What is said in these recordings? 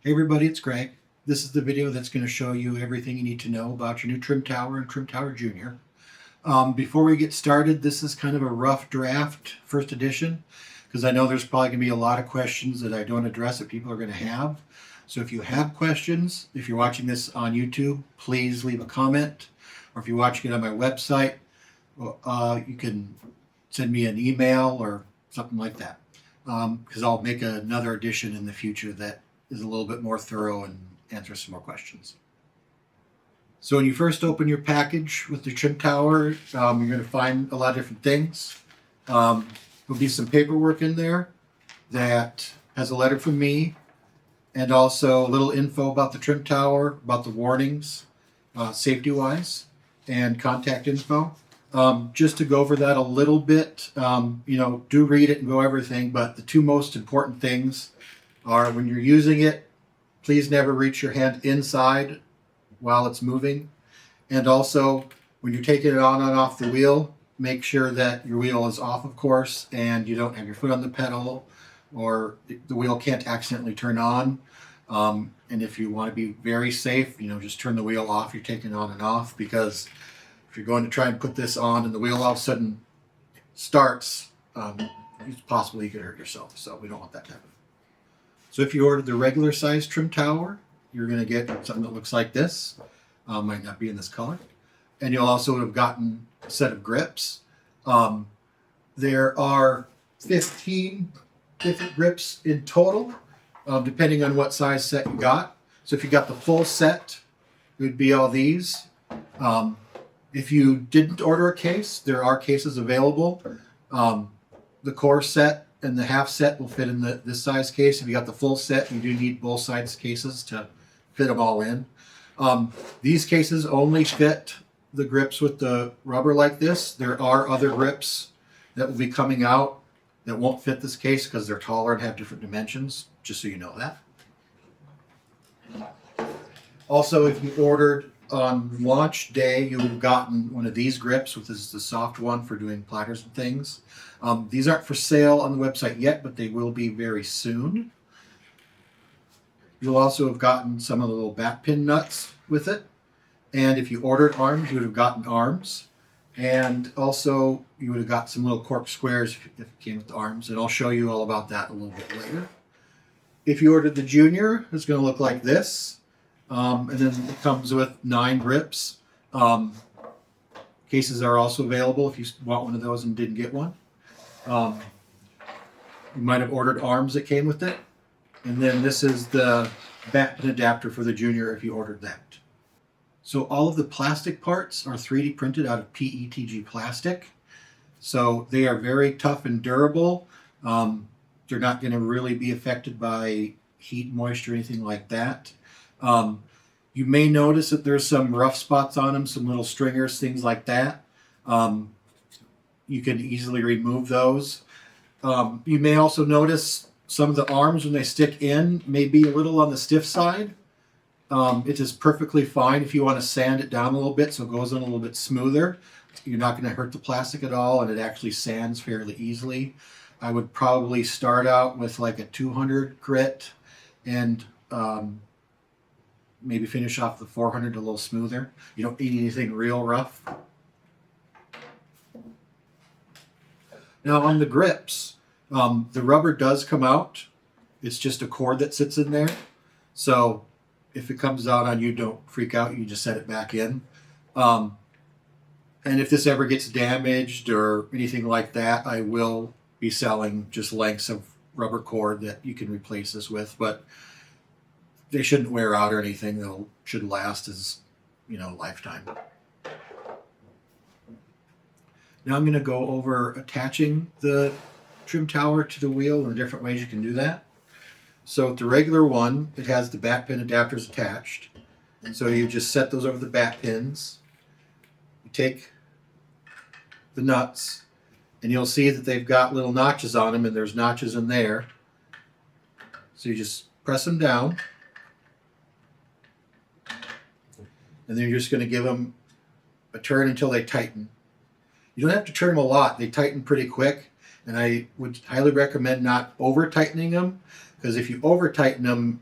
Hey everybody, it's Greg. This is the video that's going to show you everything you need to know about your new TrimTower and TrimTower Jr. Before we get started, this is kind of a rough draft, first edition, because I know there's probably going to be a lot of questions that I don't address that people are going to have. So if you have questions, if you're watching this on YouTube, please leave a comment. Or if you're watching it on my website, you can send me an email or something like that. Because I'll make another edition in the future that is a little bit more thorough and answer some more questions. So when you first open your package with the TrimTower, you're going to find a lot of different things. There'll be some paperwork in there that has a letter from me and also a little info about the TrimTower, about the warnings, safety-wise, and contact info. Just to go over that a little bit, do read it and go everything, but the two most important things are when you're using it, please never reach your hand inside while it's moving. And also, when you're taking it on and off the wheel, make sure that your wheel is off, of course, and you don't have your foot on the pedal or the wheel can't accidentally turn on. And if you want to be very safe, just turn the wheel off. You're taking it on and off, because if you're going to try and put this on and the wheel all of a sudden starts, it's possible you could hurt yourself. So we don't want that to happen. So if you ordered the regular size TrimTower, you're going to get something that looks like this. Might not be in this color. And you'll also have gotten a set of grips. There are 15 different grips in total, depending on what size set you got. So if you got the full set, it would be all these. If you didn't order a case, there are cases available. The core set and the half set will fit in this size case. If you got the full set, you do need both sides cases to fit them all in. These cases only fit the grips with the rubber like this. There are other grips that will be coming out that won't fit this case because they're taller and have different dimensions, just so you know that. Also, if you ordered on launch day, you would have gotten one of these grips, which is the soft one for doing platters and things. These aren't for sale on the website yet, but they will be very soon. You'll also have gotten some of the little bat pin nuts with it. And if you ordered arms, you would have gotten arms. And also, you would have got some little cork squares if it came with the arms. And I'll show you all about that a little bit later. If you ordered the Junior, it's going to look like this. And then it comes with 9 grips. Cases are also available if you want one of those and didn't get one. You might have ordered arms that came with it. And then this is the bat pin adapter for the Junior if you ordered that. So all of the plastic parts are 3D printed out of PETG plastic. So they are very tough and durable. They're not going to really be affected by heat, moisture, anything like that. You may notice that there's some rough spots on them, some little stringers, things like that. You can easily remove those. You may also notice some of the arms, when they stick in, may be a little on the stiff side. It is perfectly fine if you want to sand it down a little bit so it goes in a little bit smoother. You're not going to hurt the plastic at all, and it actually sands fairly easily. I would probably start out with like a 200 grit and maybe finish off the 400 a little smoother. You don't need anything real rough. Now on the grips, the rubber does come out. It's just a cord that sits in there. So if it comes out on you, don't freak out. You just set it back in. And if this ever gets damaged or anything like that, I will be selling just lengths of rubber cord that you can replace this with. But they shouldn't wear out or anything. They should last as, lifetime. Now I'm going to go over attaching the TrimTower to the wheel and the different ways you can do that. So with the regular one, it has the bat pin adapters attached. And so you just set those over the bat pins. You take the nuts, and you'll see that they've got little notches on them, and there's notches in there. So you just press them down. And then you're just going to give them a turn until they tighten. You don't have to turn them a lot. They tighten pretty quick. And I would highly recommend not over tightening them, because if you over tighten them,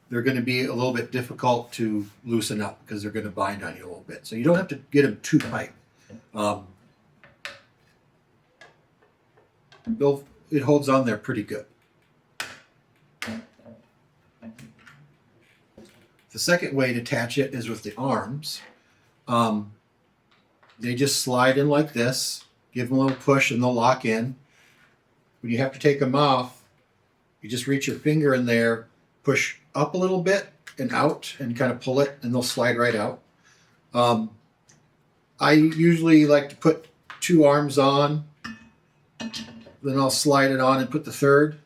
they're going to be a little bit difficult to loosen up because they're going to bind on you a little bit. So you don't have to get them too tight. It holds on there pretty good. The second way to attach it is with the arms. They just slide in like this, give them a little push and they'll lock in. When you have to take them off, you just reach your finger in there, push up a little bit and out and kind of pull it and they'll slide right out. I usually like to put 2 arms on, then I'll slide it on and put the third.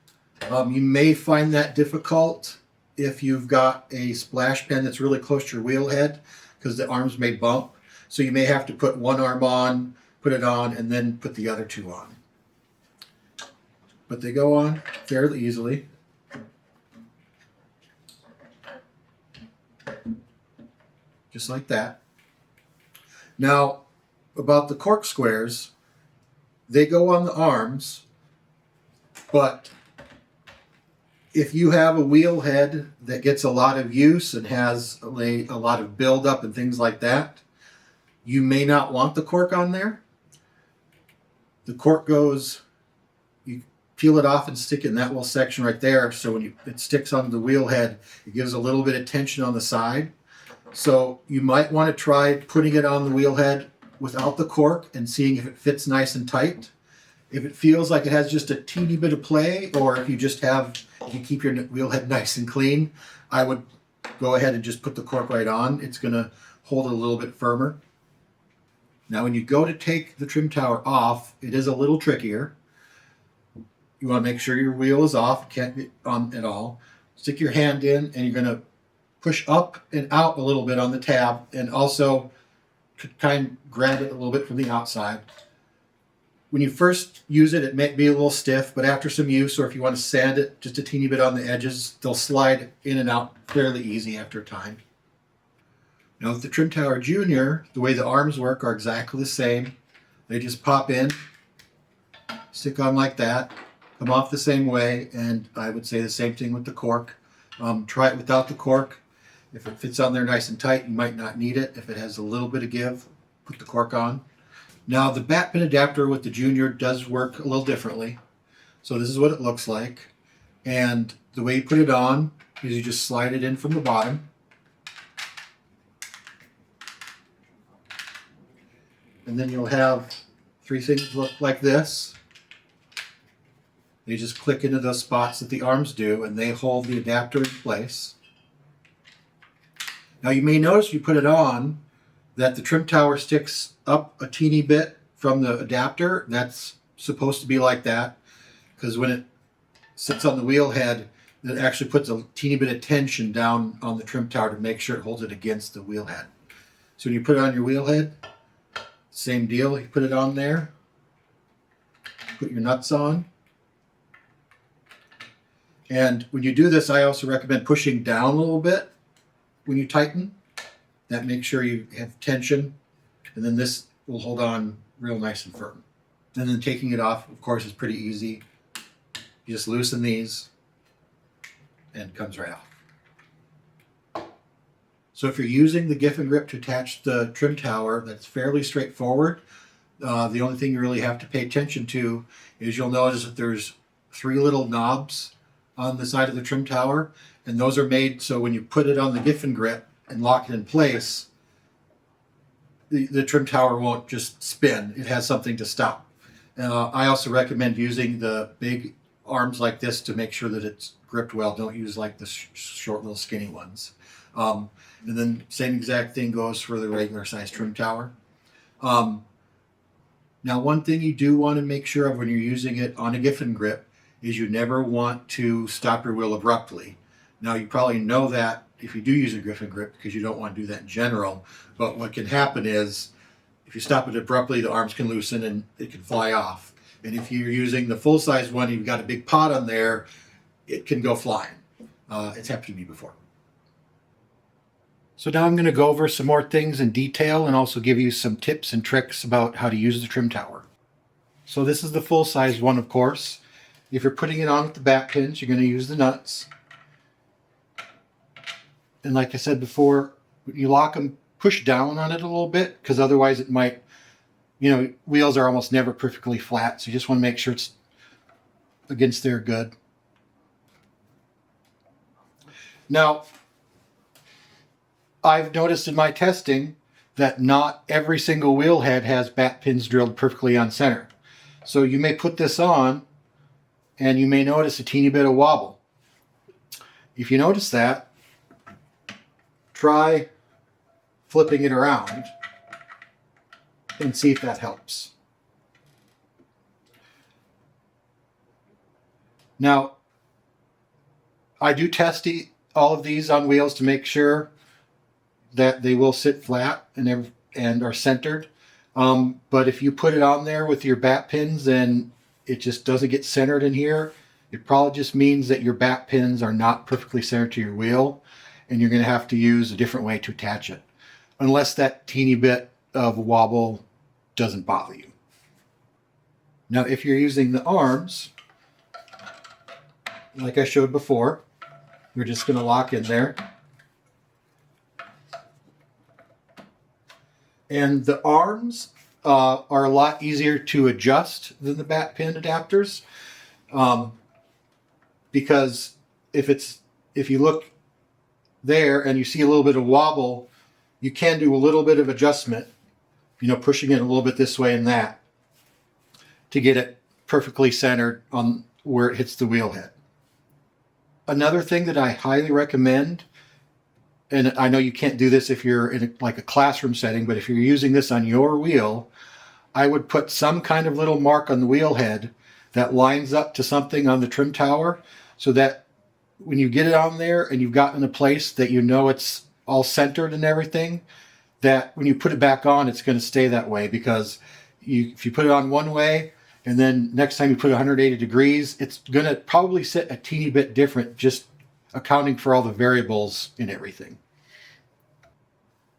You may find that difficult if you've got a splash pen that's really close to your wheel head because the arms may bump. So you may have to put 1 arm on, put it on, and then put the other 2 on. But they go on fairly easily. Just like that. Now, about the cork squares, they go on the arms, but if you have a wheel head that gets a lot of use and has a lot of buildup and things like that, you may not want the cork on there. The cork goes, you peel it off and stick it in that little section right there. So when it sticks on the wheel head, it gives a little bit of tension on the side. So you might want to try putting it on the wheel head without the cork and seeing if it fits nice and tight. If it feels like it has just a teeny bit of play, or if you keep your wheel head nice and clean, I would go ahead and just put the cork right on. It's going to hold it a little bit firmer. Now when you go to take the trim tower off, it is a little trickier. You want to make sure your wheel is off, can't get on at all. Stick your hand in and you're going to push up and out a little bit on the tab and also kind of grab it a little bit from the outside. When you first use it, it may be a little stiff, but after some use, or if you want to sand it just a teeny bit on the edges, they'll slide in and out fairly easy after a time. Now with the TrimTower Jr., the way the arms work are exactly the same. They just pop in, stick on like that, come off the same way, and I would say the same thing with the cork. Try it without the cork. If it fits on there nice and tight, you might not need it. If it has a little bit of give, put the cork on. Now the bat pin adapter with the Junior does work a little differently. So this is what it looks like. And the way you put it on is you just slide it in from the bottom. And then you'll have 3 things look like this. They just click into those spots that the arms do and they hold the adapter in place. Now you may notice you put it on that the trim tower sticks up a teeny bit from the adapter. That's supposed to be like that because when it sits on the wheel head, it actually puts a teeny bit of tension down on the trim tower to make sure it holds it against the wheel head. So when you put it on your wheel head, same deal. You put it on there, put your nuts on. And when you do this, I also recommend pushing down a little bit when you tighten. That makes sure you have tension, and then this will hold on real nice and firm. And then taking it off, of course, is pretty easy. You just loosen these, and it comes right off. So if you're using the Giffen grip to attach the trim tower, that's fairly straightforward. The only thing you really have to pay attention to is you'll notice that there's 3 little knobs on the side of the trim tower, and those are made so when you put it on the Giffen grip and lock it in place, the trim tower won't just spin. It has something to stop. I also recommend using the big arms like this to make sure that it's gripped well. Don't use like the short little skinny ones. And then same exact thing goes for the regular size trim tower. Now one thing you do want to make sure of when you're using it on a Giffen grip is you never want to stop your wheel abruptly. Now you probably know that if you do use a Giffen grip because you don't want to do that in general, but what can happen is if you stop it abruptly, the arms can loosen and it can fly off. And if you're using the full-size one, you've got a big pot on there, it can go flying. It's happened to me before. So now I'm going to go over some more things in detail and also give you some tips and tricks about how to use the trim tower. So this is the full-size one, of course. If you're putting it on with the bat pins, you're going to use the nuts. And like I said before, you lock them, push down on it a little bit, because otherwise it might, wheels are almost never perfectly flat. So you just want to make sure it's against there good. Now, I've noticed in my testing that not every single wheel head has bat pins drilled perfectly on center. So you may put this on and you may notice a teeny bit of wobble. If you notice that, try flipping it around and see if that helps. Now, I do test all of these on wheels to make sure that they will sit flat and are centered. But if you put it on there with your bat pins and it just doesn't get centered in here, it probably just means that your bat pins are not perfectly centered to your wheel, and you're going to have to use a different way to attach it, unless that teeny bit of wobble doesn't bother you. Now, if you're using the arms, like I showed before, you're just going to lock in there. And the arms are a lot easier to adjust than the bat pin adapters, because if you look there and you see a little bit of wobble, you can do a little bit of adjustment, pushing it a little bit this way and that to get it perfectly centered on where it hits the wheel head. Another thing that I highly recommend, and I know you can't do this if you're in like a classroom setting, but if you're using this on your wheel, I would put some kind of little mark on the wheel head that lines up to something on the trim tower, so that when you get it on there and you've gotten in a place that it's all centered and everything, that when you put it back on, it's going to stay that way. Because if you put it on one way and then next time you put it 180 degrees, it's going to probably sit a teeny bit different, just accounting for all the variables in everything.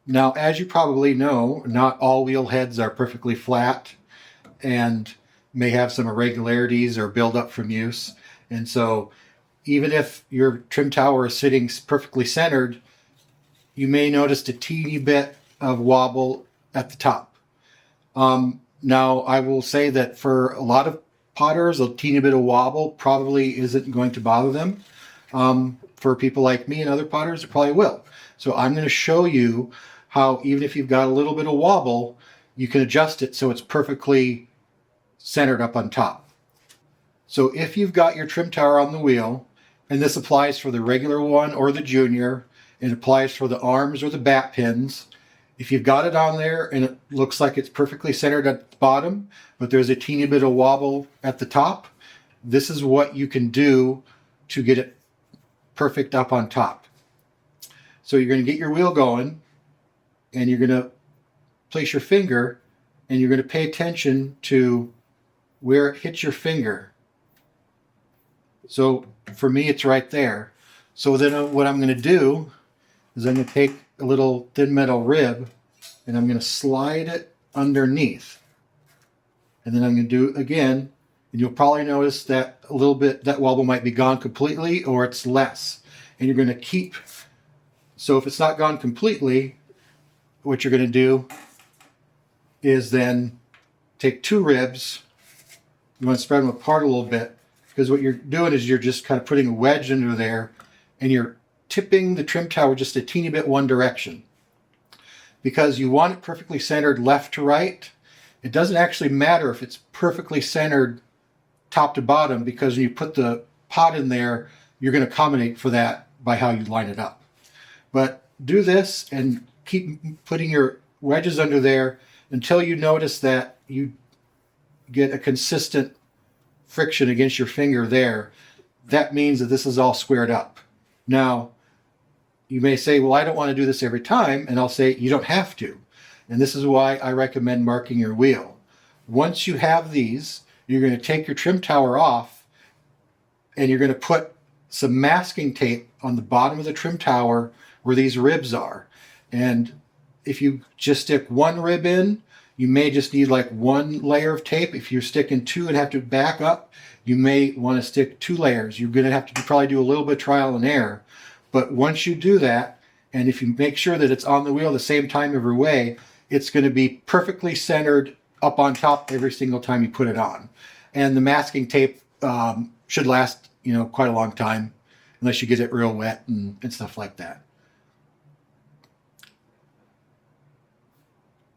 Now, as you probably know, not all wheel heads are perfectly flat and may have some irregularities or build up from use. And so even if your trim tower is sitting perfectly centered, you may notice a teeny bit of wobble at the top. Now, I will say that for a lot of potters, a teeny bit of wobble probably isn't going to bother them. For people like me and other potters, it probably will. So I'm going to show you how, even if you've got a little bit of wobble, you can adjust it so it's perfectly centered up on top. So if you've got your trim tower on the wheel, and this applies for the regular one or the junior, it applies for the arms or the bat pins. If you've got it on there and it looks like it's perfectly centered at the bottom, but there's a teeny bit of wobble at the top, this is what you can do to get it perfect up on top. So you're going to get your wheel going, and you're going to place your finger, and you're going to pay attention to where it hits your finger. So for me, it's right there. So then what I'm going to do is I'm going to take a little thin metal rib and I'm going to slide it underneath. And then I'm going to do it again, and you'll probably notice that a little bit, that wobble might be gone completely, or it's less. And you're going to keep, so if it's not gone completely, what you're going to do is then take two ribs. You want to spread them apart a little bit, because what you're doing is you're just kind of putting a wedge under there, and you're tipping the trim tower just a teeny bit one direction. Because you want it perfectly centered left to right. It doesn't actually matter if it's perfectly centered top to bottom, because when you put the pot in there, you're going to accommodate for that by how you line it up. But do this and keep putting your wedges under there until you notice that you get a consistent friction against your finger there. That means that this is all squared up. Now, you may say, well, I don't want to do this every time. And I'll say, you don't have to. And this is why I recommend marking your wheel. Once you have these, you're going to take your trim tower off, and you're going to put some masking tape on the bottom of the trim tower where these ribs are. And if you just stick one rib in, you may just need like one layer of tape. If you're sticking two and have to back up, you may want to stick two layers. You're going to have to probably do a little bit of trial and error. But once you do that, And if you make sure that it's on the wheel the same time every way, it's going to be perfectly centered up on top every single time you put it on. And the masking tape should last, quite a long time, unless you get it real wet and stuff like that.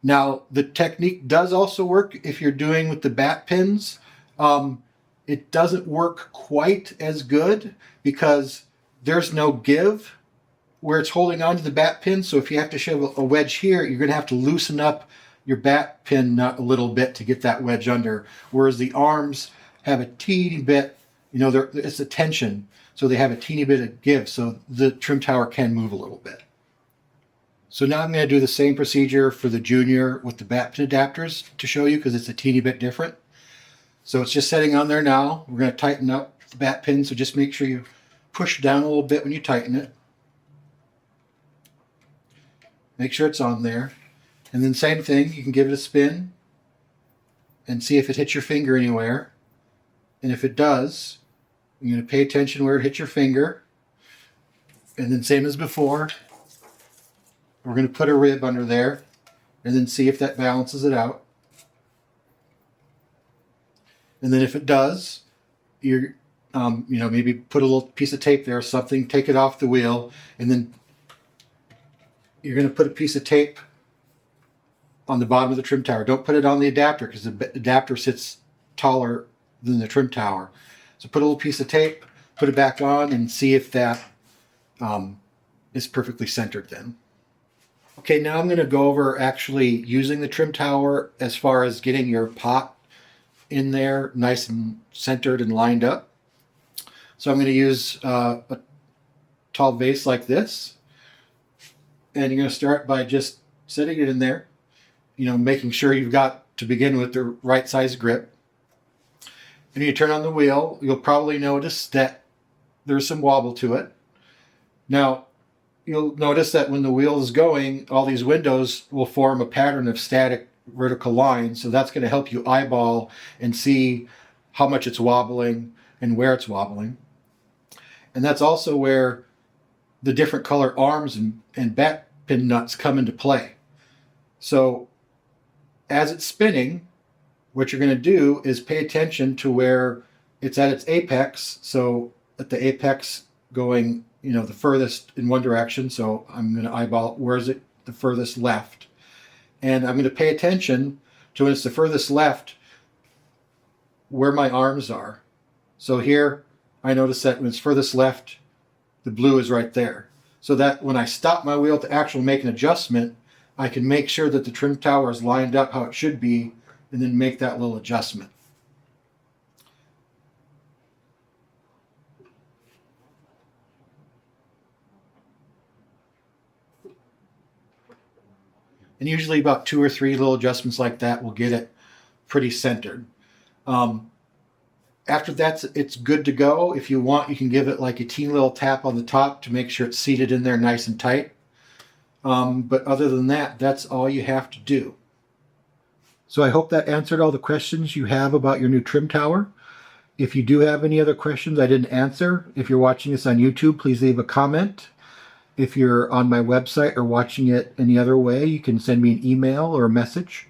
Now, the technique does also work if you're doing with the bat pins. It doesn't work quite as good because there's no give where it's holding on to the bat pin. So if you have to shove a wedge here, you're going to have to loosen up your bat pin nut a little bit to get that wedge under. Whereas the arms have a teeny bit, it's a tension. So they have a teeny bit of give. So the trim tower can move a little bit. So now I'm going to do the same procedure for the Junior with the bat pin adapters to show you because it's a teeny bit different. So it's just setting on there now. We're going to tighten up the bat pin, so just make sure you push down a little bit when you tighten it. Make sure it's on there. And then same thing, you can give it a spin and see if it hits your finger anywhere. And if it does, you're going to pay attention where it hits your finger. And then same as before, we're going to put a rib under there and then see if that balances it out. And then if it does, you're, maybe put a little piece of tape there or something, take it off the wheel, and then you're going to put a piece of tape on the bottom of the trim tower. Don't put it on the adapter because the adapter sits taller than the trim tower. So put a little piece of tape, put it back on, and see if that is perfectly centered then. Okay, now I'm going to go over actually using the trim tower as far as getting your pot in there nice and centered and lined up. So I'm going to use a tall vase like this. And you're going to start by just setting it in there, making sure you've got, to begin with, the right size grip. And you turn on the wheel, you'll probably notice that there's some wobble to it. Now, you'll notice that when the wheel is going, all these windows will form a pattern of static vertical lines. So that's going to help you eyeball and see how much it's wobbling and where it's wobbling. And that's also where the different color arms and bat pin nuts come into play. So as it's spinning, what you're going to do is pay attention to where it's at its apex. So at the apex going, the furthest in one direction. So I'm going to eyeball where is it the furthest left. And I'm going to pay attention to when it's the furthest left, where my arms are. So here, I notice that when it's furthest left, the blue is right there. So that when I stop my wheel to actually make an adjustment, I can make sure that the trim tower is lined up how it should be, and then make that little adjustment. And usually about 2 or 3 little adjustments like that will get it pretty centered. After that, it's good to go. If you want, you can give it like a teeny little tap on the top to make sure it's seated in there nice and tight. But other than that, that's all you have to do. So I hope that answered all the questions you have about your new trim tower. If you do have any other questions I didn't answer, if you're watching this on YouTube, please leave a comment. If you're on my website or watching it any other way, you can send me an email or a message.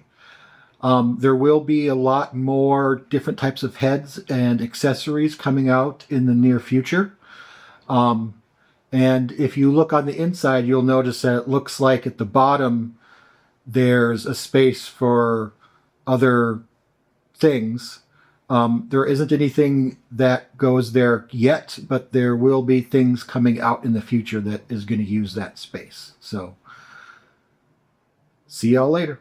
There will be a lot more different types of heads and accessories coming out in the near future. And if you look on the inside, you'll notice that it looks like at the bottom there's a space for other things. There isn't anything that goes there yet, but there will be things coming out in the future that is going to use that space. So, see y'all later.